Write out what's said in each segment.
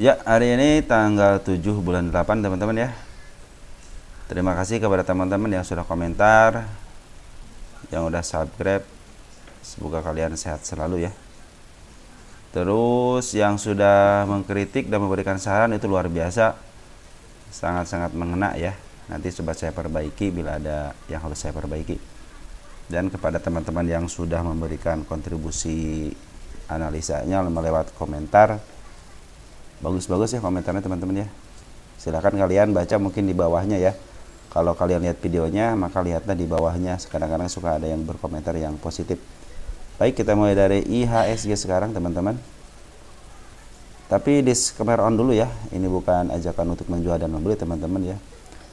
Ya, hari ini tanggal 7 bulan 8 teman-teman ya. Terima kasih kepada teman-teman yang sudah komentar, yang udah subscribe. Semoga kalian sehat selalu ya. Terus yang sudah mengkritik dan memberikan saran itu luar biasa. Sangat-sangat mengena ya. Nanti coba saya perbaiki bila ada yang harus saya perbaiki. Dan kepada teman-teman yang sudah memberikan kontribusi analisanya melewat komentar, bagus-bagus ya komentarnya teman-teman ya. Silahkan kalian baca mungkin di bawahnya ya. Kalau kalian lihat videonya maka lihatlah di bawahnya. Kadang-kadang suka ada yang berkomentar yang positif. Baik, kita mulai dari IHSG sekarang teman-teman. Tapi disclaimer on dulu ya. Ini bukan ajakan untuk menjual dan membeli teman-teman ya.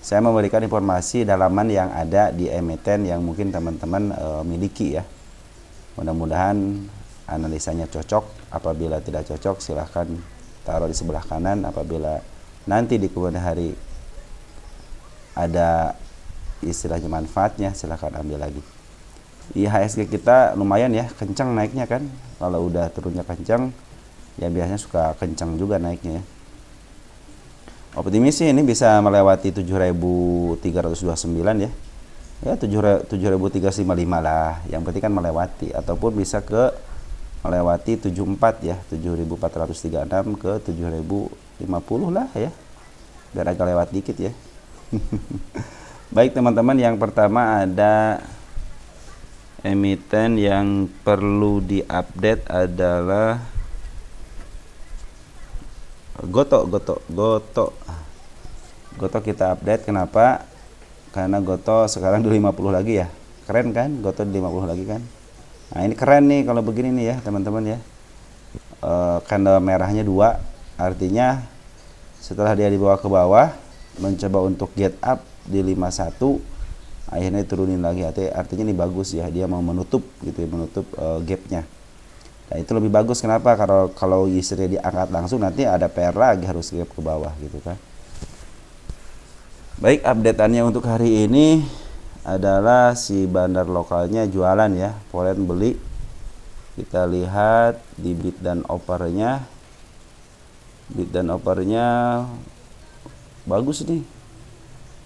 Saya memberikan informasi dalaman yang ada di emiten yang mungkin teman-teman miliki ya. Mudah-mudahan analisanya cocok. Apabila tidak cocok silahkan taruh di sebelah kanan. Apabila nanti di kemudian hari ada istilahnya manfaatnya, silahkan ambil lagi. IHSG kita lumayan ya, kencang naiknya kan. Kalau udah turunnya kencang ya biasanya suka kencang juga naiknya ya. Optimis sih ini bisa melewati 7.329 ya. Ya 7.355 lah. Yang penting kan melewati, ataupun bisa ke melewati 74 ya, 7.436 ke 7.050 lah ya. Biar agak lewat dikit ya. Baik teman-teman, yang pertama ada emiten yang perlu diupdate adalah Goto kita update. Kenapa? Karena Goto sekarang di 50 lagi ya. Keren kan? Goto di 50 lagi kan. Nah ini keren nih kalau begini nih ya teman-teman ya. Candle merahnya 2, artinya setelah dia dibawa ke bawah mencoba untuk get up di 51, akhirnya turunin lagi. Artinya ini bagus ya, dia mau menutup gitu ya, menutup gapnya. Nah itu lebih bagus. Kenapa? Kalau istrinya diangkat langsung nanti ada PR lagi, harus gap ke bawah gitu kan. Baik, updateannya untuk hari ini adalah si bandar lokalnya jualan ya, Polen beli. Kita lihat di bid dan offernya. Bid dan offernya bagus nih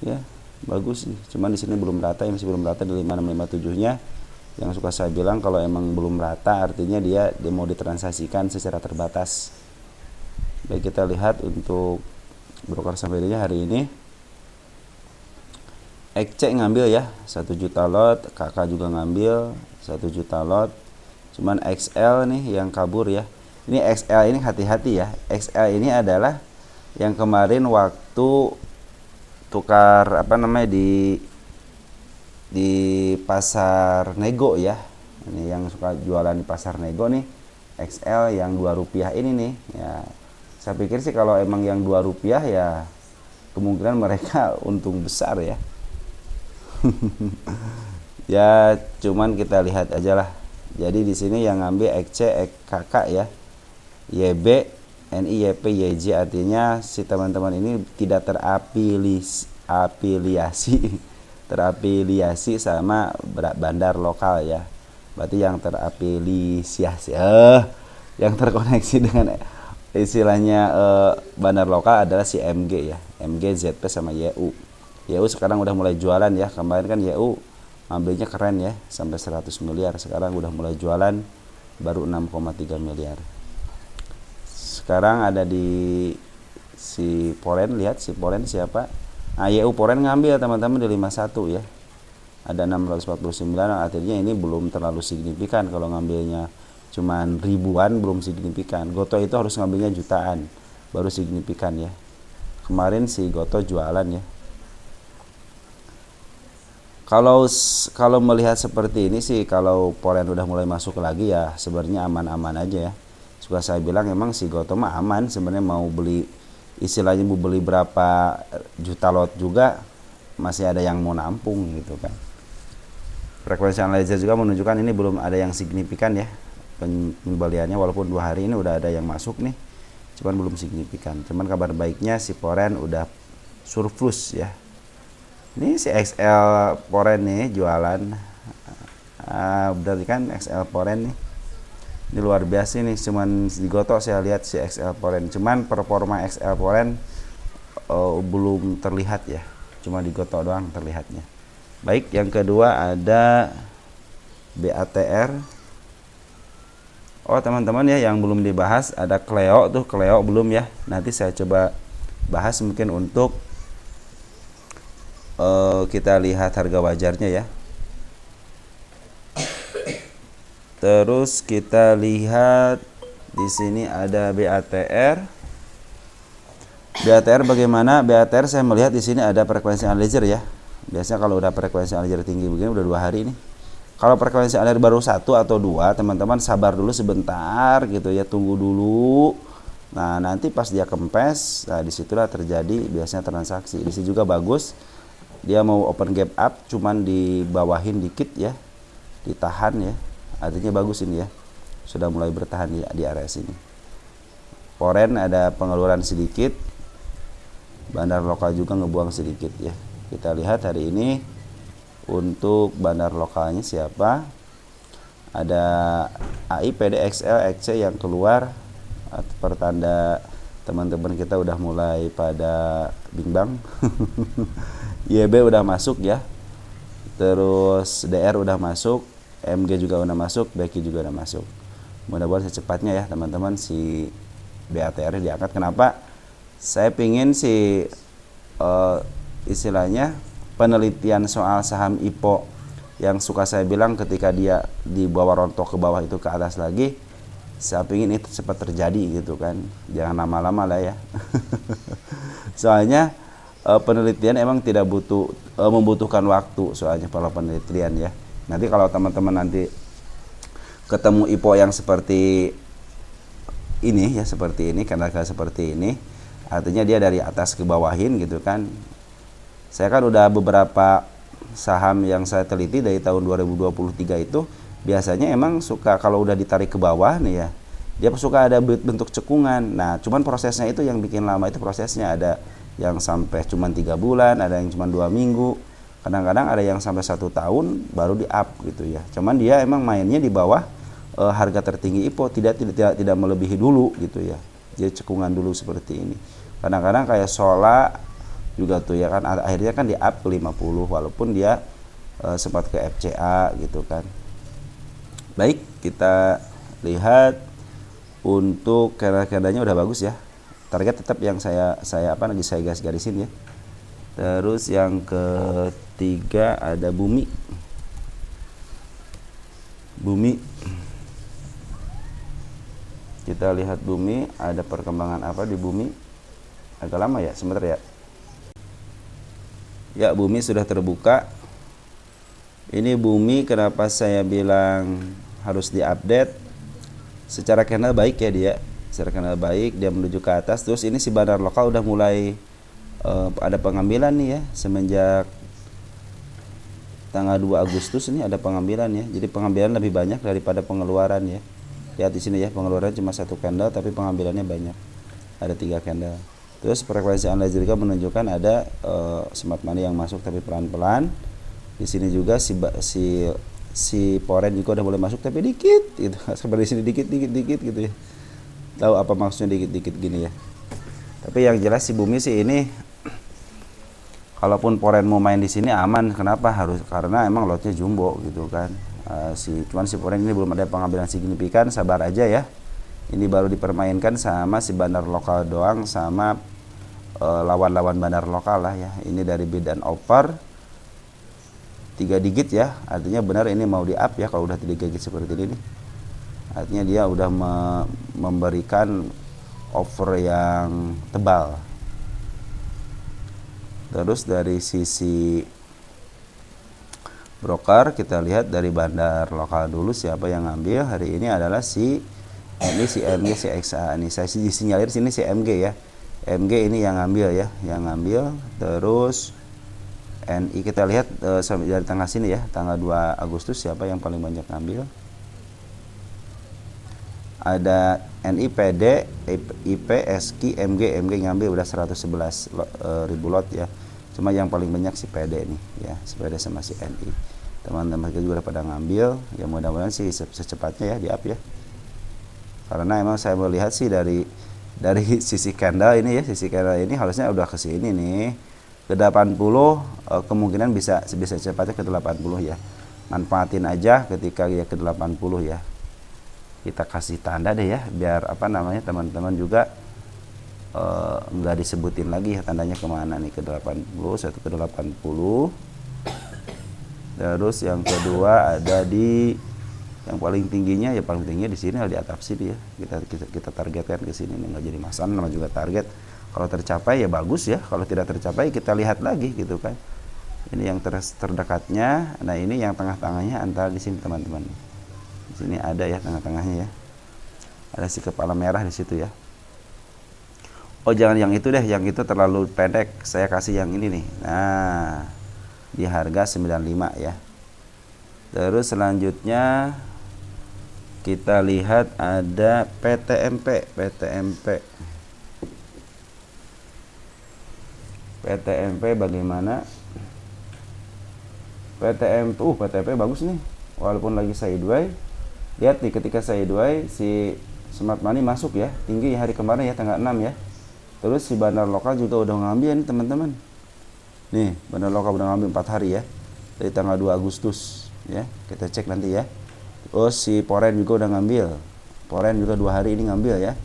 ya, bagus nih. Cuman di sini belum rata ya, masih belum rata di 5657-nya. Yang suka saya bilang kalau emang belum rata artinya dia mau ditransaksikan secara terbatas. Baik, kita lihat untuk broker saham hari ini. XC ngambil ya 1 juta lot, KK juga ngambil 1 juta lot. Cuman XL nih yang kabur ya. Ini XL ini hati-hati ya. XL ini adalah yang kemarin waktu tukar di pasar nego ya. Ini yang suka jualan di pasar nego nih, XL yang 2 rupiah ini nih ya. Saya pikir sih kalau emang yang 2 rupiah ya kemungkinan mereka untung besar ya. Ya cuman kita lihat aja lah. Jadi di sini yang ngambil XC KK ya, YB, NI, YP, YJ, artinya si teman-teman ini tidak terafiliasi sama bandar lokal ya. Berarti yang terafiliasi yang terkoneksi dengan istilahnya bandar lokal adalah si MG ya, MG, ZP sama YU. YU sekarang udah mulai jualan ya. Kemarin kan YU ambilnya keren ya, sampai 100 miliar. Sekarang udah mulai jualan baru 6,3 miliar. Sekarang ada di si Polen, lihat si Polen siapa? YU Polen ngambil teman-teman di 51 ya. Ada 649, artinya ini belum terlalu signifikan. Kalau ngambilnya cuman ribuan belum signifikan. Goto itu harus ngambilnya jutaan baru signifikan ya. Kemarin si Goto jualan ya. Kalau melihat seperti ini sih, kalau Polen udah mulai masuk lagi ya sebenarnya aman-aman aja ya. Suka saya bilang emang si Goto mah aman sebenarnya, mau beli istilahnya mau beli berapa juta lot juga masih ada yang mau nampung gitu kan. Frekuensi analisa juga menunjukkan ini belum ada yang signifikan ya pembeliannya, walaupun 2 hari ini udah ada yang masuk nih, cuman belum signifikan. Cuman kabar baiknya si Polen udah surplus ya. Ini si XL Polen nih jualan, berarti kan XL Polen nih Ini luar biasa nih, cuman di Goto saya lihat si XL Foreign, cuman performa XL Foreign belum terlihat ya, cuma di Goto doang terlihatnya. Baik, yang kedua ada BATR. Oh teman-teman ya, yang belum dibahas ada Cleo tuh, Cleo belum ya, nanti saya coba bahas mungkin untuk kita lihat harga wajarnya ya. Terus kita lihat di sini ada BATR. BATR bagaimana? BATR saya melihat di sini ada frekuensi analyzer ya. Biasanya kalau udah frekuensi analyzer tinggi begini udah 2 hari nih. Kalau frekuensi analyzer baru 1 atau 2, teman-teman sabar dulu sebentar gitu ya, tunggu dulu. Nah, nanti pas dia kempes, nah disitulah terjadi biasanya transaksi. Di sini juga bagus. Dia mau open gap up, cuman dibawahin dikit ya, ditahan ya. Artinya bagus ini ya, sudah mulai bertahan di area sini. Foreign ada pengeluaran sedikit, bandar lokal juga ngebuang sedikit ya. Kita lihat hari ini untuk bandar lokalnya siapa? Ada AI, PD, XL, XC yang keluar, pertanda teman-teman kita udah mulai pada bimbang. YB udah masuk ya, terus DR udah masuk, MG juga udah masuk, BQ juga udah masuk. Mudah-mudahan secepatnya ya teman-teman si BATR diangkat. Kenapa? Saya pingin si istilahnya penelitian soal saham IPO yang suka saya bilang ketika dia di bawah rontok ke bawah itu ke atas lagi, saya pingin itu cepat terjadi gitu kan, jangan lama-lama lah ya. Soalnya penelitian emang tidak membutuhkan waktu, soalnya kalau penelitian ya. Nanti kalau teman-teman nanti ketemu IPO yang seperti ini ya, seperti ini, karena seperti ini, artinya dia dari atas ke bawahin gitu kan. Saya kan udah beberapa saham yang saya teliti dari tahun 2023 itu, biasanya emang suka kalau udah ditarik ke bawah nih ya, dia suka ada bentuk cekungan. Nah, cuman prosesnya itu yang bikin lama, itu prosesnya ada yang sampai cuman 3 bulan, ada yang cuman 2 minggu. Kadang-kadang ada yang sampai 1 tahun baru di up gitu ya. Cuman dia emang mainnya di bawah harga tertinggi IPO, tidak melebihi dulu gitu ya. Jadi cekungan dulu seperti ini. Kadang-kadang kayak Sola juga tuh ya kan, akhirnya kan di up ke 50 walaupun dia sempat ke FCA gitu kan. Baik, kita lihat untuk candle-nya udah bagus ya. Target tetap yang saya garis-garisin ya. Terus yang ketiga ada Bumi. Kita lihat Bumi, ada perkembangan apa di Bumi? Agak lama ya, sebentar ya. Ya, Bumi sudah terbuka. Ini Bumi kenapa saya bilang harus diupdate? Secara candle baik ya dia. Secara candle baik, dia menuju ke atas. Terus ini si bandar lokal udah mulai ada pengambilan nih ya, semenjak tanggal 2 Agustus ini ada pengambilan ya. Jadi pengambilan lebih banyak daripada pengeluaran ya. Lihat di sini ya, pengeluaran cuma 1 candle tapi pengambilannya banyak. Ada 3 candle. Terus frekuensi analyzer juga menunjukkan ada smart money yang masuk tapi pelan-pelan. Di sini juga si Foreign juga udah mulai masuk tapi dikit gitu. Seperti sini dikit gitu ya. Tahu apa maksudnya dikit-dikit gini ya. Tapi yang jelas si Bumi sih ini, kalaupun Foreign mau main di sini aman. Kenapa? Karena emang lotnya jumbo gitu kan. Cuman si Foreign ini belum ada pengambilan signifikan, sabar aja ya. Ini baru dipermainkan sama si bandar lokal doang, sama lawan-lawan bandar lokal lah ya. Ini dari bid and offer 3 digit ya, artinya benar ini mau di up ya. Kalau udah 3 digit seperti ini nih, artinya dia udah memberikan offer yang tebal. Terus dari sisi broker kita lihat dari bandar lokal dulu siapa yang ngambil hari ini adalah si MG, si XA. Ini saya disinyalir sini si MG ya. MG ini yang ngambil ya, yang ngambil. Terus NI kita lihat dari tanggal sini ya, tanggal 2 Agustus siapa yang paling banyak ngambil. Ada NI, PD, IP, SQ, MG ngambil udah 111 ribu lot ya. Cuma yang paling banyak si PD nih ya, si PD sama si NI. Teman-teman kita juga udah pada ngambil. Ya mudah-mudahan sih secepatnya ya di up ya. Karena emang saya melihat sih dari sisi candle ini ya, sisi candle ini harusnya udah ke sini nih. Ke 80 kemungkinan bisa cepatnya ke 80 ya. Manfaatin aja ketika ya ke 80 ya. Kita kasih tanda deh ya, biar apa namanya teman-teman juga nggak disebutin lagi ya tandanya kemana nih, ke 80, satu ke 80. Terus yang kedua ada di yang paling tingginya, ya paling tingginya di sini di atap sini ya. Kita targetkan ke sini nih, nggak jadi masalah, nama juga target. Kalau tercapai ya bagus ya, kalau tidak tercapai kita lihat lagi gitu kan. Ini yang terdekatnya. Nah ini yang tengah-tengahnya antara di sini teman-teman. Di sini ada ya tengah-tengahnya ya. Ada si kepala merah di situ ya. Oh jangan yang itu deh, yang itu terlalu pendek. Saya kasih yang ini nih. Nah, di harga 95 ya. Terus selanjutnya kita lihat ada PTMP. PTMP bagaimana? PTMP bagus nih. Walaupun lagi sideways. Lihat nih, ketika sideways si smart money masuk ya, tinggi hari kemarin ya, tanggal 6 ya. Terus si bandar lokal juga udah ngambil nih teman-teman. Nih, bandar lokal udah ngambil 4 hari ya. Dari tanggal 2 Agustus ya. Kita cek nanti ya. Terus si Poren juga udah ngambil. Poren juga 2 hari ini ngambil ya.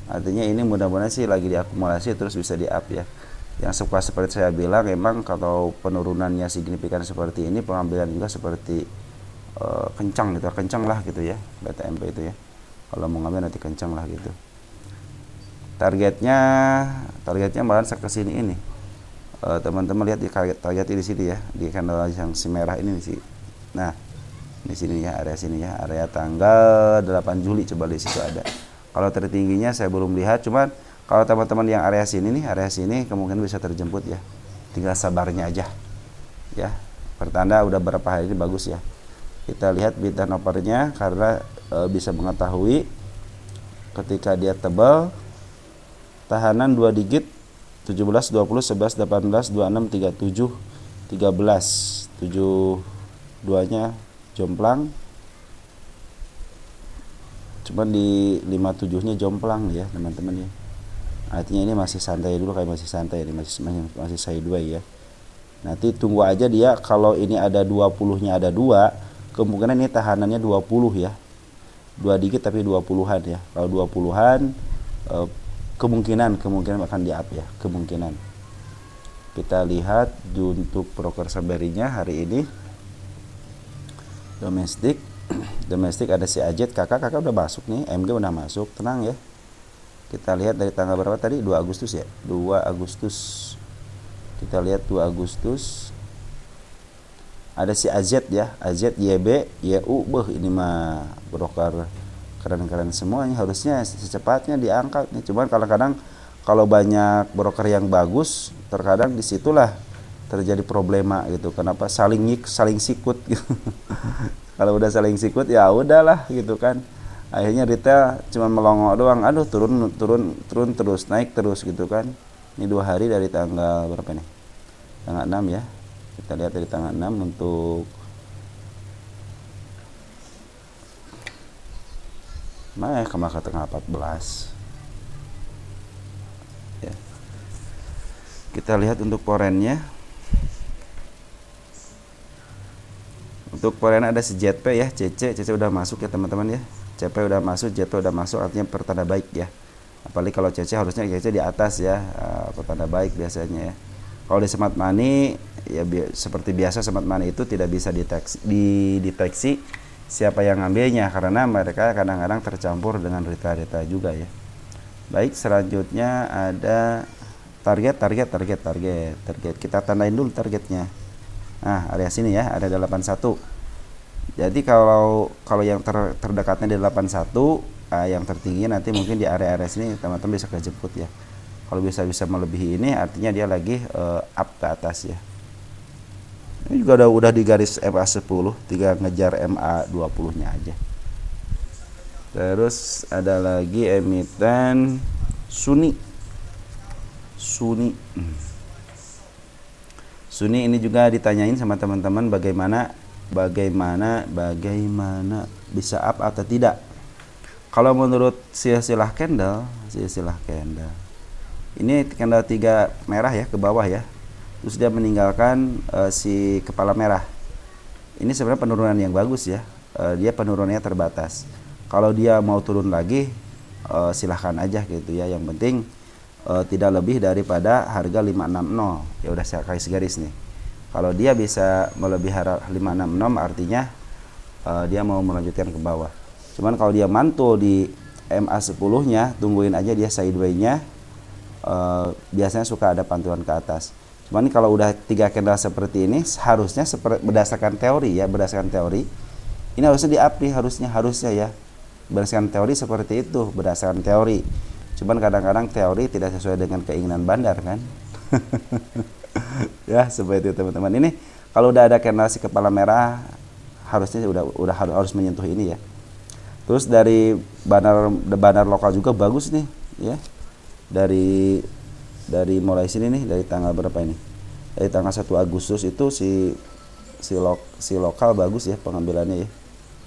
Artinya ini mudah-mudahan sih lagi diakumulasi terus bisa di-up ya. Yang suka seperti saya bilang, emang kalau penurunannya signifikan seperti ini, pengambilan juga seperti kencang gitu, kencang lah gitu ya, BTMP itu ya. Kalau mau ngambil nanti kencang lah gitu. Targetnya malah ke sini ini. Teman-teman lihat di target di sini ya, di candle yang si merah ini sih. Nah, di sini ya, area sini ya, area tanggal 8 Juli coba di situ ada. Kalau tertingginya saya belum lihat, cuman kalau teman-teman yang area sini kemungkinan bisa terjemput ya. Tinggal sabarnya aja. Ya, pertanda udah berapa hari ini bagus ya. Kita lihat bid dan offernya karena bisa mengetahui ketika dia tebal tahanan 2 digit 17, 20, 11, 18, 26, 37, 13, 7 nya jomplang. Cuman di 57 nya jomplang ya teman-teman ya. Artinya ini masih santai dulu, kayak masih santai ini, masih sideways ya. Nanti tunggu aja dia, kalau ini ada 20 nya ada 2, kemungkinan ini tahanannya 20 ya. 2 digit tapi 20-an ya. Kalau 20-an kemungkinan akan di-up ya, kemungkinan. Kita lihat untuk broker sabarinya hari ini. Domestik ada si Ajet, kakak udah masuk nih, MG udah masuk, tenang ya. Kita lihat dari tanggal berapa tadi? 2 Agustus ya. 2 Agustus. Kita lihat 2 Agustus. Ada si AZ ya, AZ, YB, YU, ini mah broker keren-keren semuanya, harusnya secepatnya diangkat nih. Cuman kadang-kadang kalau banyak broker yang bagus, terkadang disitulah terjadi problema gitu. Kenapa? Saling sikut gitu. Kalau udah saling sikut ya udahlah gitu kan. Akhirnya retail cuma melongo doang, aduh turun terus, naik terus gitu kan. Ini 2 hari dari tanggal berapa nih? Tanggal 6 ya. Kita lihat dari tanggal 6 untuk mana ya, kemarin tanggal 14 ya. Kita lihat untuk porennya. Untuk poren ada si JP ya, CC udah masuk ya teman-teman ya. CP udah masuk, JP udah masuk, artinya pertanda baik ya. Apalagi kalau CC harusnya CC di atas ya, pertanda baik biasanya ya. Kalau di smart money ya seperti biasa, smart money itu tidak bisa dideteksi siapa yang ngambilnya karena mereka kadang-kadang tercampur dengan retail juga ya. Baik, selanjutnya ada target. Kita tandain dulu targetnya. Nah, area sini ya, ada 81. Jadi kalau yang terdekatnya di 81, yang tertingginya nanti mungkin di area-area sini teman-teman bisa kejemput ya. Kalau bisa melebihi ini artinya dia lagi up ke atas ya. Ini juga udah di garis MA10, tinggal ngejar MA20-nya aja. Terus ada lagi emiten Suni ini juga ditanyain sama teman-teman bagaimana bisa up atau tidak. Kalau menurut silsilah candle, ini candle 3 merah ya ke bawah ya. Terus dia meninggalkan si kepala merah. Ini sebenarnya penurunan yang bagus ya. Dia penurunannya terbatas. Kalau dia mau turun lagi, silahkan aja gitu ya. Yang penting tidak lebih daripada harga 560. Ya udah saya kasih garis nih. Kalau dia bisa melebihi harga 566 artinya dia mau melanjutkan ke bawah. Cuman kalau dia mantul di MA10-nya, tungguin aja dia sideway-nya. Biasanya suka ada pantulan ke atas. Cuman kalau udah 3 candle seperti ini, harusnya berdasarkan teori ini harusnya di-up harusnya ya. Berdasarkan teori seperti itu, berdasarkan teori. Cuman kadang-kadang teori tidak sesuai dengan keinginan bandar kan. Ya, seperti itu teman-teman. Ini kalau udah ada candle si kepala merah, harusnya udah harus menyentuh ini ya. Terus dari banner lokal juga bagus nih ya. Dari mulai sini nih, dari tanggal berapa ini? Dari tanggal 1 Agustus itu si lokal bagus ya pengambilannya ya.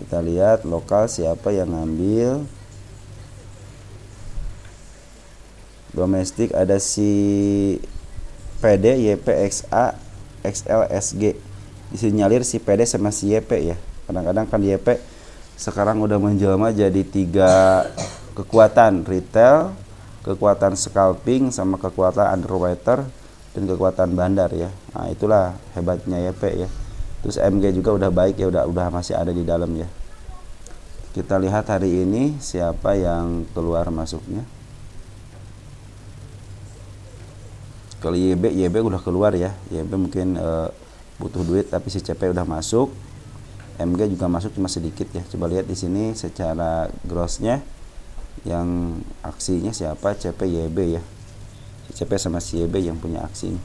Kita lihat lokal siapa yang ngambil. Domestik ada si PD, YPXA, XLSG. Disinyalir si PD sama si YP ya. Kadang-kadang kan YP sekarang udah menjelma jadi 3 kekuatan retail, kekuatan scalping, sama kekuatan underwater dan kekuatan bandar ya. Nah, itulah hebatnya YP ya. Terus MG juga udah baik ya, udah masih ada di dalam ya. Kita lihat hari ini siapa yang keluar masuknya. Kalau YB udah keluar ya. YB mungkin butuh duit, tapi si CP udah masuk. MG juga masuk cuma sedikit ya. Coba lihat di sini secara grossnya yang aksinya siapa, CP YB ya. Si CP sama si YB yang punya aksi.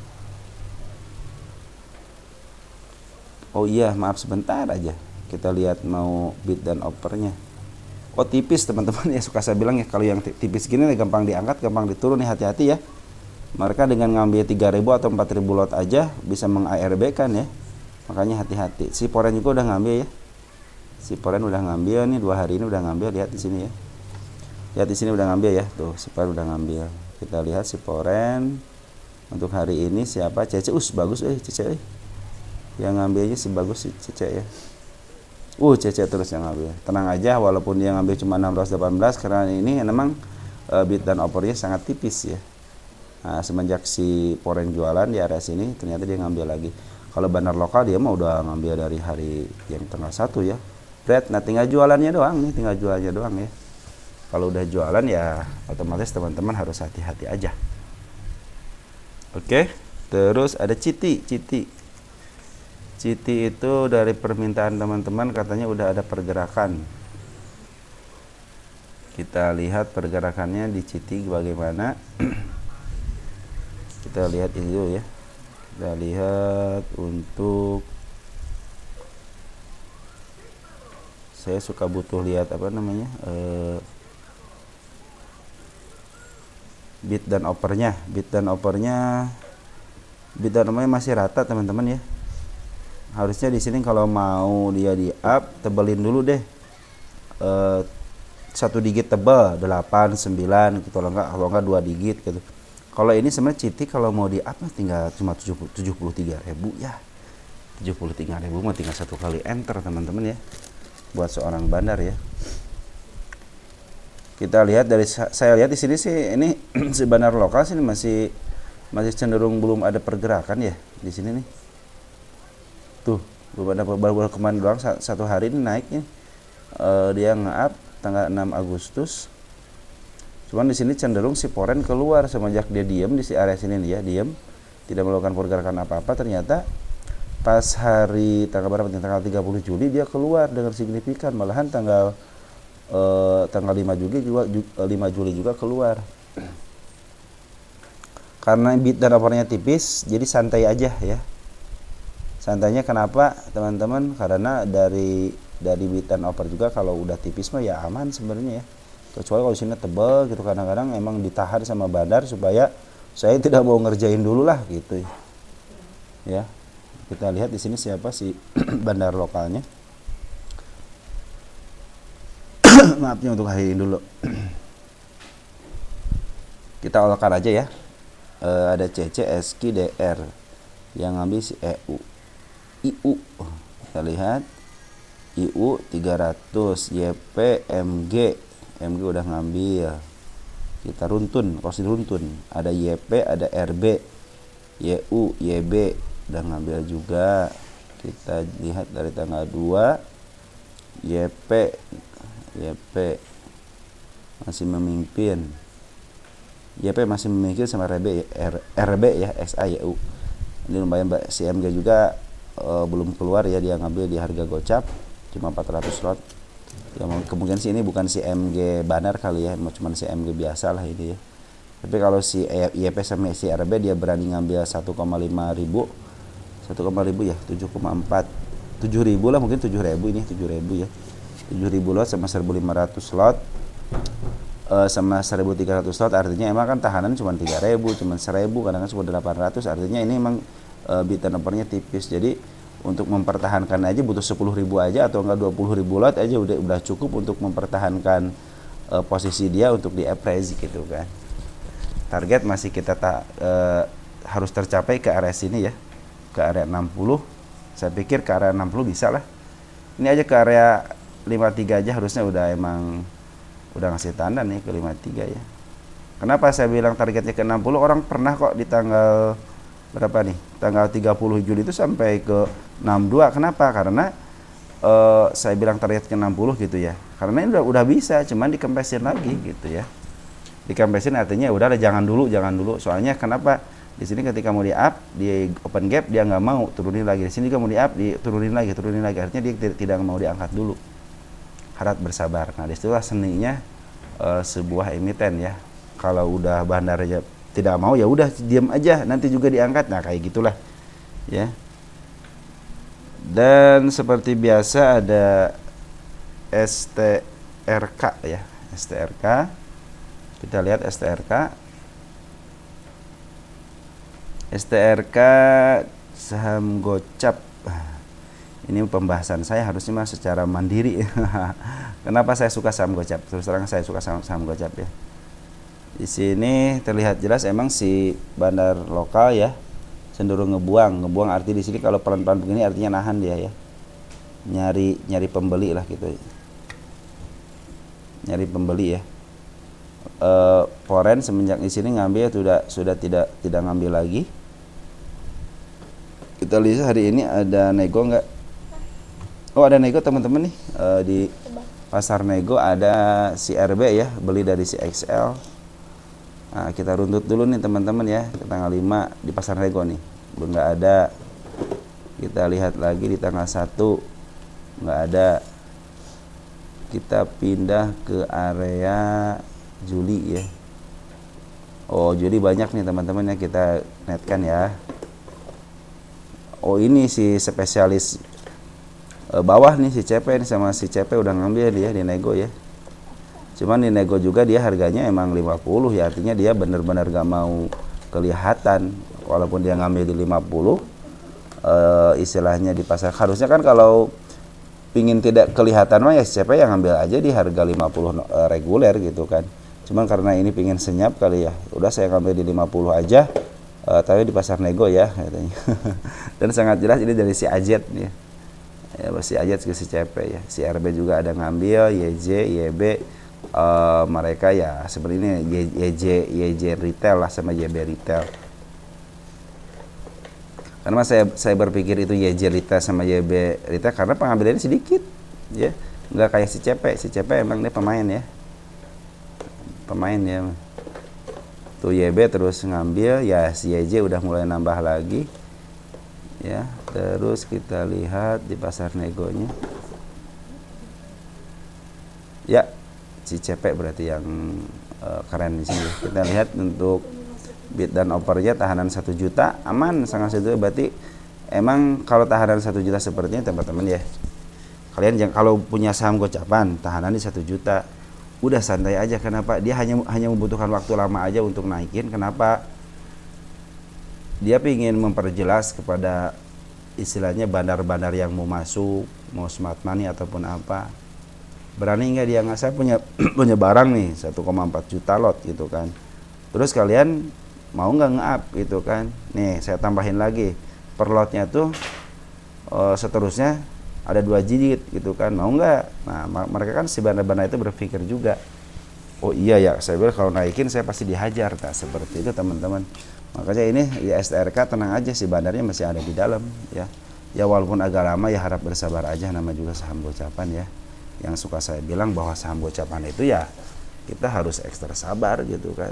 Oh iya, maaf sebentar aja. Kita lihat mau bid dan offernya. Oh tipis teman-teman ya, suka saya bilang ya, kalau yang tipis gini nih gampang diangkat, gampang diturun nih, hati-hati ya. Mereka dengan ngambil 3.000 atau 4.000 lot aja bisa meng-ARB kan ya. Makanya hati-hati. Si Poren juga udah ngambil ya. Si Poren udah ngambil nih 2 hari ini udah ngambil, lihat di sini ya. Lihat di sini udah ngambil ya. Tuh, si Poren udah ngambil. Kita lihat si Poren untuk hari ini siapa? Cece. Bagus Cece. Yang ngambilnya si bagus si Cece ya. Cece terus yang ngambil. Tenang aja walaupun dia ngambil cuma 618 karena ini memang bid dan offernya sangat tipis ya. Nah, semenjak si Poren jualan di area sini ternyata dia ngambil lagi. Kalau bandar lokal dia mah udah ngambil dari hari yang tanggal 1 ya. Nah tinggal jualannya doang ya. Kalau udah jualan ya otomatis teman-teman harus hati-hati aja. Oke, terus ada Citi itu dari permintaan teman-teman katanya udah ada pergerakan. Kita lihat pergerakannya di Citi bagaimana. Kita lihat ini dulu ya. Kita lihat untuk, saya suka butuh lihat apa namanya, bid dan offernya masih rata teman-teman ya. Harusnya di sini kalau mau dia di up, tebelin dulu deh 1 digit tebal 8, 9 gitu, kalau enggak 2 digit gitu. Kalau ini sebenarnya Citi kalau mau di up tinggal cuma 73.000 ya. 73.000 mah tinggal 1 kali enter teman-teman ya. Buat seorang bandar ya. Kita lihat saya lihat di sini sih ini si bandar lokal sini masih cenderung belum ada pergerakan ya di sini nih. Tuh, baru kemarin doang 1 hari ini naik nih. Dia nge-up tanggal 6 Agustus. Cuman di sini cenderung si Poren keluar semenjak dia diam di area sini nih ya, diam, tidak melakukan pergerakan apa-apa. Ternyata pas hari tanggal berapa? Tanggal 30 Juli dia keluar dengan signifikan, malahan tanggal 5 Juli juga keluar. Karena bid dan offernya tipis, jadi santai aja ya. Santainya kenapa teman-teman? Karena dari bid dan offer juga kalau udah tipis mah ya aman sebenarnya ya. Kecuali kalau sini tebal gitu, kadang-kadang emang ditahan sama bandar supaya saya tidak mau ngerjain dulu lah gitu ya. Kita lihat di sini siapa sih bandar lokalnya. maafnya untuk hari ini dulu. Kita olahkan aja ya. Ada CC, SQ, DR. Yang ngambil si EU. IU. Kita lihat. IU 300, YP, MG. MG udah ngambil. Kita runtun, kosi runtun. Ada YP, ada RB. YU, YB udah ngambil juga. Kita lihat dari tanggal 2. YP masih memimpin. YP masih memimpin sama RB ya, XAYU. Ini lumayan, si MG juga belum keluar ya, dia ngambil di harga gocap cuma 400 slot. Ya kemungkinan sih ini bukan si MG Banar kali ya, cuma si MG biasa lah ini ya. Tapi kalau si YP sama si RB dia berani ngambil 1,5 ribu, 1,5 ribu ya, 7,4, 7.000 lah, mungkin 7.000 ini, 7.000 ya, 7.000 lot sama 1.500 slot sama 1.300 slot. Artinya emang kan tahanan cuma 3.000, cuma 1.000, kadang-kadang cuma 800. Artinya ini emang bid turnovernya tipis. Jadi untuk mempertahankan aja butuh 10.000 aja atau enggak 20.000 lot aja udah cukup untuk mempertahankan posisi dia untuk di appraise gitu kan. Target masih kita harus tercapai ke area sini ya, ke area 60. Saya pikir ke area 60 bisa lah. Ini aja ke area 53 aja harusnya udah ngasih tanda nih ke 53 ya. Kenapa saya bilang targetnya ke 60? Orang pernah kok di tanggal berapa nih? Tanggal 30 Juli itu sampai ke 62. Kenapa? Karena saya bilang target ke 60 gitu ya. Karena ini udah bisa, cuman dikempesin lagi gitu ya. Dikempesin artinya udah jangan dulu. Soalnya kenapa? Di sini ketika mau di up, di open gap dia nggak mau turunin lagi. Di sini juga mau di up, turunin lagi. Artinya dia tidak mau diangkat dulu. Harap bersabar. Nah, disitulah seninya sebuah emiten ya. Kalau udah bandar aja tidak mau, ya udah diam aja, nanti juga diangkat. Nah, kayak gitulah ya. Dan seperti biasa ada STRK ya, STRK. Kita lihat STRK saham gocap. Ini pembahasan saya harusnya mah secara mandiri. Kenapa saya suka saham gocap? Terus terang saya suka saham gocap ya. Di sini terlihat jelas emang si bandar lokal ya cenderung ngebuang arti di sini kalau pelan-pelan begini artinya nahan dia ya. Nyari pembeli lah gitu. Nyari pembeli ya. Foreign semenjak di sini ngambil sudah tidak ngambil lagi. Kita lihat hari ini ada nego enggak? Oh, ada nego teman-teman nih di pasar nego ada si RB ya, beli dari si XL. Nah, kita runtut dulu nih teman-teman ya, ke tanggal 5 di pasar nego nih. Belum nggak ada. Kita lihat lagi di tanggal 1 nggak ada. Kita pindah ke area Juli ya. Oh, Juli banyak nih teman-teman ya, kita netkan ya. Oh, ini si spesialis bawah nih si CP nih, sama si CP udah ngambil dia di nego ya. Cuman di nego juga dia harganya emang 50 ya, artinya dia benar-benar gak mau kelihatan walaupun dia ngambil di 50. Istilahnya di pasar harusnya kan kalau pingin tidak kelihatan mah ya siapa yang ngambil aja di harga 50 reguler gitu kan. Cuman karena ini pingin senyap kali ya, udah saya ngambil di 50 aja, tapi di pasar nego ya katanya. Dan sangat jelas ini dari si Ajet nih ya, si Ajet ke si CP ya. Si RB juga ada ngambil, YJ, YB. Mereka ya seperti ini YJ retail lah sama YB retail. Karena saya berpikir itu YJ retail sama YB retail karena pengambilannya sedikit ya, nggak kayak si CP emang dia pemain ya, tuh YB terus ngambil ya, si YJ udah mulai nambah lagi ya. Terus kita lihat di pasar negonya ya, si CP berarti yang keren di sini. Kita lihat untuk bid dan offernya tahanan 1 juta aman, sangat setuju. Berarti emang kalau tahanan 1 juta sepertinya teman-teman ya, kalian jangan kalau punya saham gocapan tahanan di 1 juta udah santai aja. Kenapa? Dia hanya membutuhkan waktu lama aja untuk naikin. Kenapa? Dia ingin memperjelas kepada istilahnya bandar-bandar yang mau masuk, mau smart money ataupun apa. Berani nggak dia, nggak, saya punya punya barang nih 1,4 juta lot gitu kan. Terus kalian mau nggak nge-up gitu kan. Nih saya tambahin lagi per lotnya tuh seterusnya ada 2 digit gitu kan, mau nggak. Nah mereka kan si bandar-bandar itu berpikir juga, oh iya ya, saya bilang kalau naikin saya pasti dihajar. Tak seperti itu teman-teman. Makanya ini di STRK tenang aja, si bandarnya masih ada di dalam ya. Ya walaupun agak lama ya harap bersabar aja, nama juga saham gocapan ya. Yang suka saya bilang bahwa saham gocapan itu ya kita harus ekstra sabar gitu kan.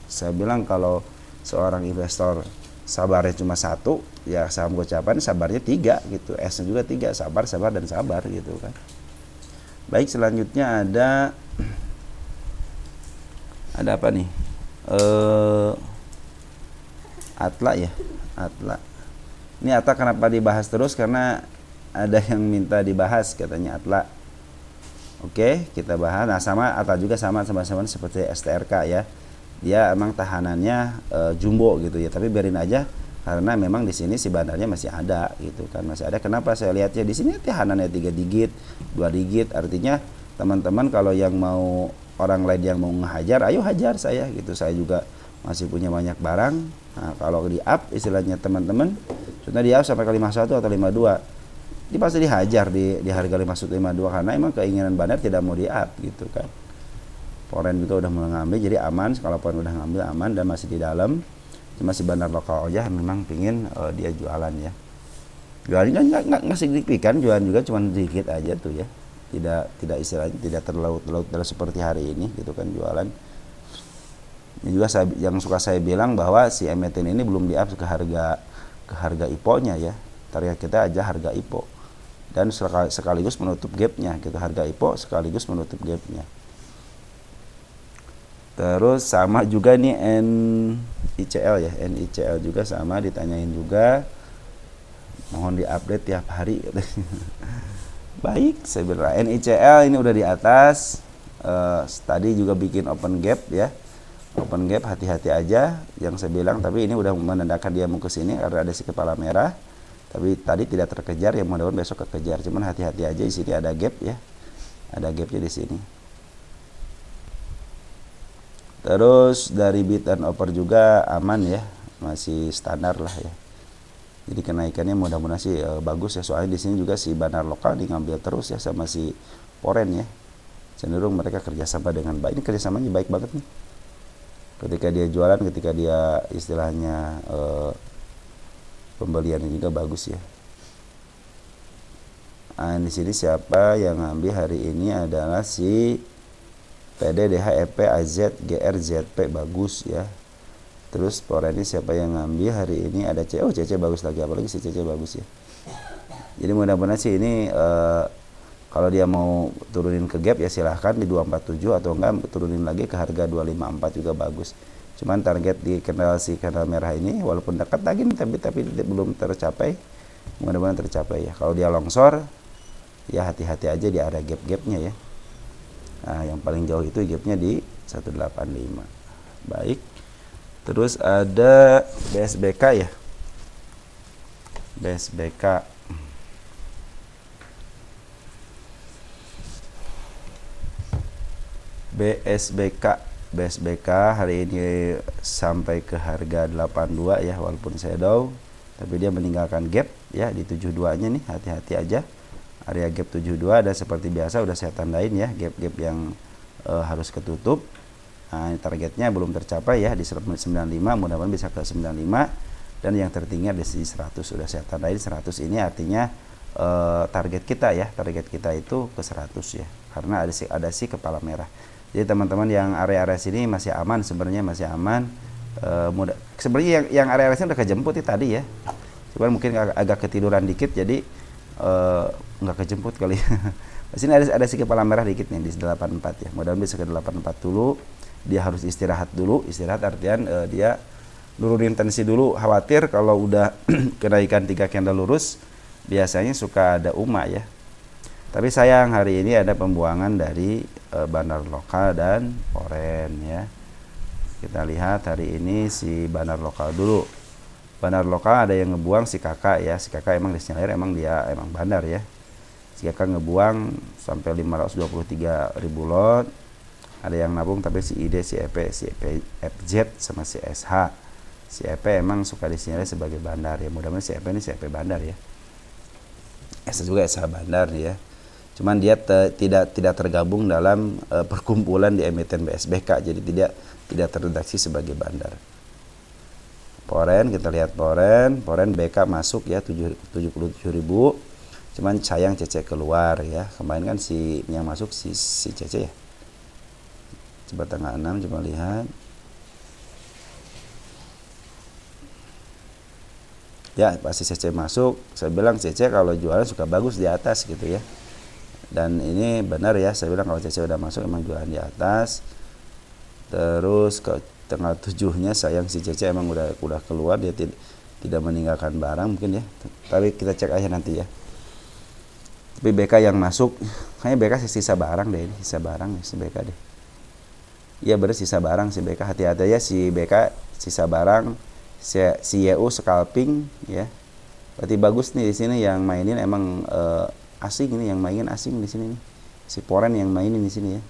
Saya bilang kalau seorang investor sabarnya cuma 1, ya saham gocapan sabarnya 3 gitu. S-nya juga 3, sabar, sabar, dan sabar gitu kan. Baik, selanjutnya ada apa nih? Atla ya, Atla. Ini Atla kenapa dibahas terus? Karena ada yang minta dibahas katanya Atla. Oke, kita bahas. Nah, sama Atla juga sama seperti STRK ya. Dia emang tahanannya jumbo gitu ya, tapi biarin aja karena memang di sini si bandarnya masih ada gitu kan, masih ada. Kenapa saya lihatnya di sini tahanannya 3 digit, 2 digit, artinya teman-teman kalau yang mau orang lain yang mau ngehajar, ayo hajar saya gitu. Saya juga masih punya banyak barang. Nah, kalau di up istilahnya teman-teman, contohnya di up sampai ke 51 atau 52, dia pasti dihajar di harga 5152 karena emang keinginan bandar tidak mau di up gitu kan. Foreign juga udah mulai ngambil, jadi aman. Kalau foreign udah ngambil aman dan masih di dalam. Cuma si bandar lokal aja memang pingin dia jualan ya. Jualannya nggak signifikan, jualan juga cuma sedikit aja tuh ya. Tidak istilahnya tidak terlalu seperti hari ini gitu kan jualan. Ini juga yang suka saya bilang bahwa si emetin ini belum di-up ke harga IPO-nya ya. Target kita aja harga IPO. Dan sekaligus menutup gap-nya gitu, harga IPO sekaligus menutup gap-nya. Terus sama juga nih NICL ya, NICL juga sama ditanyain juga, mohon diupdate tiap hari. Baik, saya bilang NICL ini udah di atas. Tadi juga bikin open gap ya, open gap, hati-hati aja yang saya bilang. Tapi ini udah menandakan dia mau ke sini karena ada si kepala merah. Tapi tadi tidak terkejar, ya mudah-mudahan besok kekejar. Cuman hati-hati aja, di sini ada gap ya, ada gapnya di sini. Terus dari bid and offer juga aman ya, masih standar lah ya. Jadi kenaikannya mudah-mudahan sih bagus ya, soalnya di sini juga si bandar lokal ngambil terus ya sama si foreign ya. Cenderung mereka kerjasama dengan baik. Ini kerjasamanya baik banget nih. Ketika dia jualan, ketika dia istilahnya pembeliannya juga bagus ya. Nah, di sini siapa yang ngambil hari ini adalah si PD, DH, EP, AZ, GR, ZP bagus ya. Terus foreign ini siapa yang ngambil hari ini? Ada C. Oh, CC bagus lagi, apalagi si CC bagus ya. Jadi mudah-mudahan sih ini kalau dia mau turunin ke gap ya silahkan di 247 atau enggak turunin lagi ke harga 254 juga bagus. Cuman target di candle merah ini walaupun dekat lagi tapi belum tercapai. Mudah-mudahan tercapai ya. Kalau dia longsor ya hati-hati aja di area gap-gapnya ya. Nah, yang paling jauh itu gapnya di 185. Baik. Terus ada BSBK ya. BSBK. BSBK hari ini sampai ke harga 82 ya, walaupun shadow, tapi dia meninggalkan gap ya di 72-nya nih, hati-hati aja. Area gap 72 dan seperti biasa udah saya tandain ya, gap-gap yang harus ketutup. Nah, targetnya belum tercapai ya di 95, mudah-mudahan bisa ke 95, dan yang tertinggi ada di 100 sudah saya tandain. 100 ini artinya target kita ya, target kita itu ke 100 ya, karena ada si kepala merah. Jadi teman-teman yang area-area sini masih aman, sebenarnya masih aman. Sebenarnya yang area-area sini udah kejemput ya tadi ya, cuman mungkin agak ketiduran dikit jadi nggak kejemput kali. Di sini ada si kepala merah dikit nih di 84 ya. Mudah-mudahan bisa ke 84 dulu. Dia harus istirahat dulu. Istirahat artian dia nurunin tensi dulu. Khawatir kalau udah kenaikan 3 candle lurus biasanya suka ada ya. Tapi sayang hari ini ada pembuangan dari bandar lokal dan foreign ya. Kita lihat hari ini si bandar lokal dulu. Bandar lokal ada yang ngebuang si kakak ya. Si kakak emang disinyalir emang dia emang bandar ya. Si kakak ngebuang sampai 523.000 lot. Ada yang nabung tapi si ID, si EP, si FZ sama si SH. Si EP emang suka disinyalir sebagai bandar ya. Mudah-mudahan si EP ini si EP bandar ya. SH juga SH bandar ya. Cuman dia tidak tergabung dalam perkumpulan di emiten BSBK, jadi tidak terdeteksi sebagai bandar. Poren, kita lihat Poren BK masuk ya 77.000. Cuman sayang CC keluar ya. Kemarin kan si yang masuk si CC ya. Coba tanggal 6 coba lihat. Ya, pasti CC masuk. Saya bilang CC kalau jualan suka bagus di atas gitu ya. Dan ini benar ya, saya bilang kalau CC udah masuk emang jualan di atas. Terus ke tanggal 7-nya sayang si CC emang udah keluar, dia tidak meninggalkan barang mungkin ya. Tapi kita cek aja nanti ya. Tapi BK yang masuk, kayaknya BK sisa barang deh ini, sisa barang si BK deh. Iya bener sisa barang si BK, hati-hati ya si BK sisa barang, si YU scalping ya. Berarti bagus nih di sini yang mainin emang asing ini, yang mainin asing di sini nih. Si Poren yang mainin di sini ya.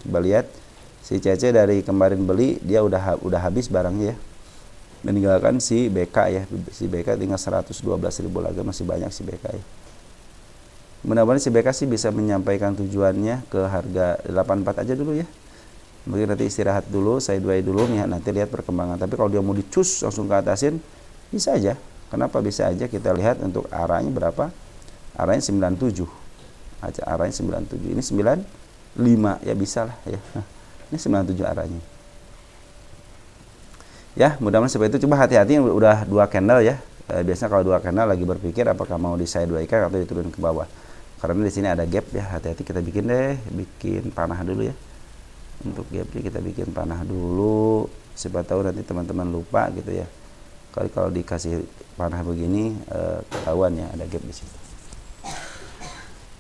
Coba lihat si CC dari kemarin beli dia udah habis barangnya ya. Meninggalkan si BK ya. Si BK tinggal 112.000 lagi, masih banyak si BK ya. Mudah-mudahan si BK sih bisa menyampaikan tujuannya ke harga 84 aja dulu ya. Mungkin nanti istirahat dulu, saya duai dulu nih, nanti lihat perkembangan. Tapi kalau dia mau dicus langsung ke atasin bisa aja. Kenapa bisa aja? Kita lihat untuk arahnya berapa. Arahnya 97 aja, arahnya 97, ini 95 ya, bisa lah ya. Ini 97 arahnya ya. Mudah-mudahan seperti itu. Coba hati-hati udah 2 candle ya. Biasanya kalau 2 candle lagi berpikir apakah mau di sideways atau diturun ke bawah, karena di sini ada gap ya. Hati-hati, kita bikin panah dulu ya. Untuk gapnya kita bikin panah dulu, siapa tahu nanti teman-teman lupa gitu ya. Kalau dikasih panah begini ketahuan ya ada gap di situ.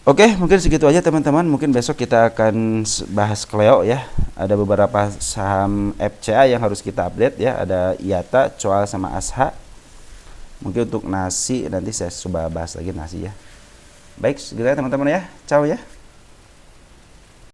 Oke, mungkin segitu aja teman-teman. Mungkin besok kita akan bahas Cleo ya. Ada beberapa saham FCA yang harus kita update ya. Ada IATA, Coal sama ASHA. Mungkin untuk nasi nanti saya coba bahas lagi nasi ya. Baik, segitu ya teman-teman ya. Ciao ya.